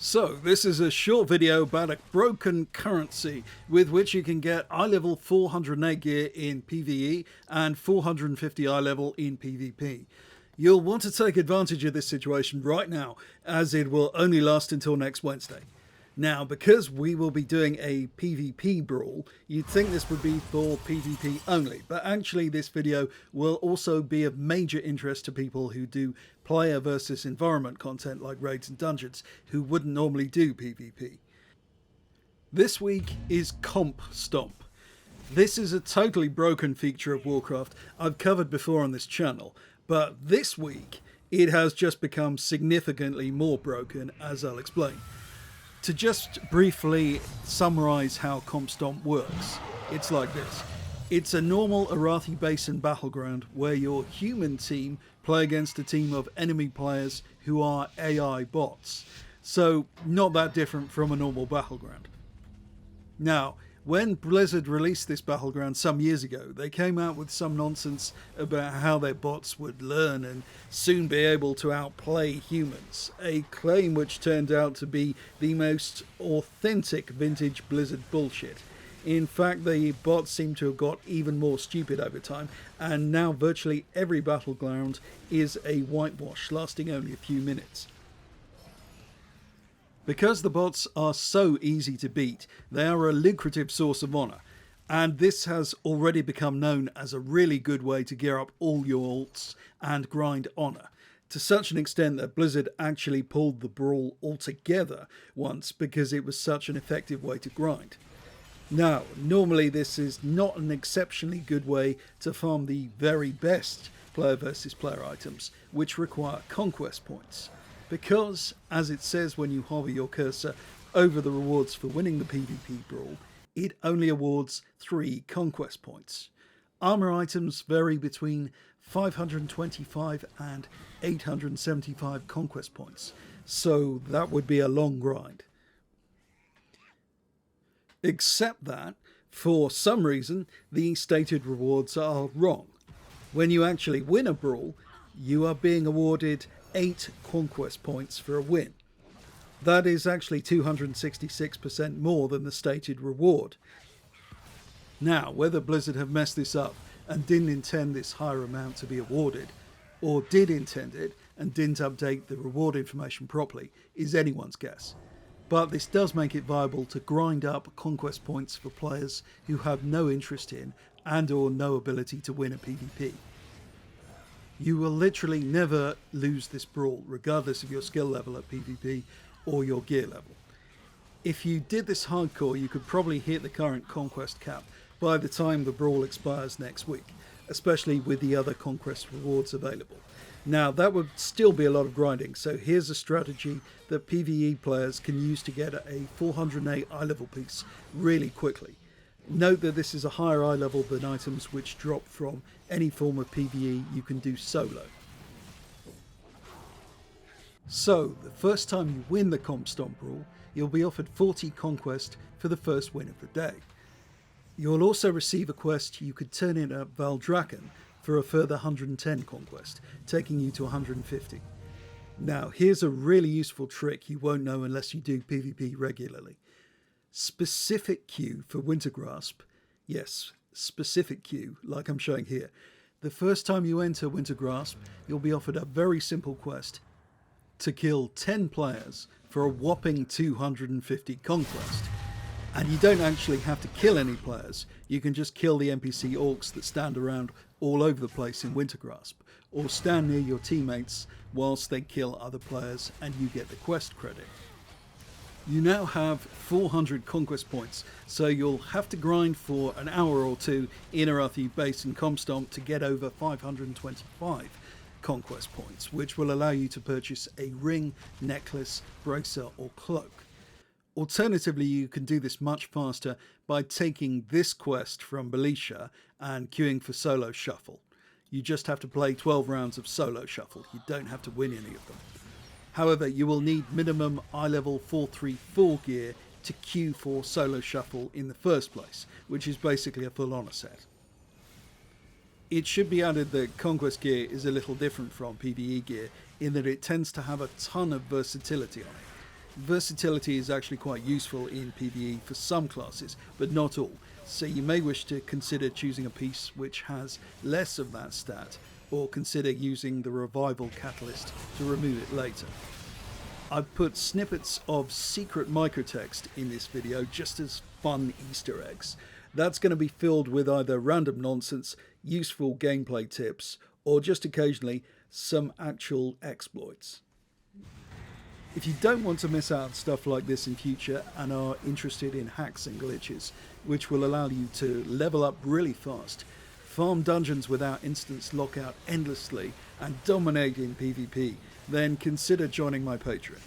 So, this is a short video about a broken currency with which you can get eye level 408 gear in PvE and 450 eye level in PvP. You'll want to take advantage of this situation right now, as it will only last until next Wednesday. Now, because we will be doing a PvP brawl, you'd think this would be for PvP only, but actually this video will also be of major interest to people who do player versus environment content like raids and dungeons, who wouldn't normally do PvP. This week is Comp Stomp. This is a totally broken feature of Warcraft I've covered before on this channel, but this week it has just become significantly more broken, as I'll explain. To just briefly summarise how Comp Stomp works, it's like this. It's a normal Arathi Basin battleground where your human team play against a team of enemy players who are AI bots. So not that different from a normal battleground. Now, when Blizzard released this battleground some years ago, they came out with some nonsense about how their bots would learn and soon be able to outplay humans, a claim which turned out to be the most authentic vintage Blizzard bullshit. In fact, the bots seem to have got even more stupid over time, and now virtually every battleground is a whitewash lasting only a few minutes. Because the bots are so easy to beat, they are a lucrative source of honour, and this has already become known as a really good way to gear up all your alts and grind honour, to such an extent that Blizzard actually pulled the brawl altogether once because it was such an effective way to grind. Now, normally this is not an exceptionally good way to farm the very best player versus player items, which require conquest points. Because, as it says when you hover your cursor over the rewards for winning the PvP brawl, it only awards 3 conquest points. Armor items vary between 525 and 875 conquest points, so that would be a long grind. Except that, for some reason, the stated rewards are wrong. When you actually win a brawl, you are being awarded 8 conquest points for a win. That is actually 266% more than the stated reward. Now, whether Blizzard have messed this up and didn't intend this higher amount to be awarded, or did intend it and didn't update the reward information properly, is anyone's guess. But this does make it viable to grind up conquest points for players who have no interest in and or no ability to win a PvP. You will literally never lose this brawl, regardless of your skill level at PvP or your gear level. If you did this hardcore, you could probably hit the current conquest cap by the time the brawl expires next week, especially with the other conquest rewards available. Now, that would still be a lot of grinding, so here's a strategy that PvE players can use to get a 408 eye level piece really quickly. Note that this is a higher eye level than items which drop from any form of PvE you can do solo. So, the first time you win the Comp Stomp brawl, you'll be offered 40 conquest for the first win of the day. You'll also receive a quest you could turn in at Valdrakken for a further 110 conquest, taking you to 150. Now, here's a really useful trick you won't know unless you do PvP regularly. Specific queue for Wintergrasp, yes, specific queue, like I'm showing here. The first time you enter Wintergrasp, you'll be offered a very simple quest to kill 10 players for a whopping 250 conquest. And you don't actually have to kill any players, you can just kill the NPC orcs that stand around all over the place in Wintergrasp, or stand near your teammates whilst they kill other players and you get the quest credit. You now have 400 conquest points, so you'll have to grind for an hour or two in Arathi Base and Comp Stomp to get over 525 conquest points, which will allow you to purchase a ring, necklace, bracer or cloak. Alternatively, you can do this much faster by taking this quest from Belisha and queuing for Solo Shuffle. You just have to play 12 rounds of Solo Shuffle, you don't have to win any of them. However, you will need minimum eye level 434 gear to queue for Solo Shuffle in the first place, which is basically a full honour set. It should be added that Conquest gear is a little different from PvE gear in that it tends to have a ton of versatility on it. Versatility is actually quite useful in PvE for some classes, but not all, so you may wish to consider choosing a piece which has less of that stat, or consider using the revival catalyst to remove it later. I've put snippets of secret microtext in this video just as fun Easter eggs. That's going to be filled with either random nonsense, useful gameplay tips, or just occasionally some actual exploits. If you don't want to miss out on stuff like this in future and are interested in hacks and glitches, which will allow you to level up really fast, farm dungeons without instance lockout endlessly, and dominate in PvP, then consider joining my Patreon.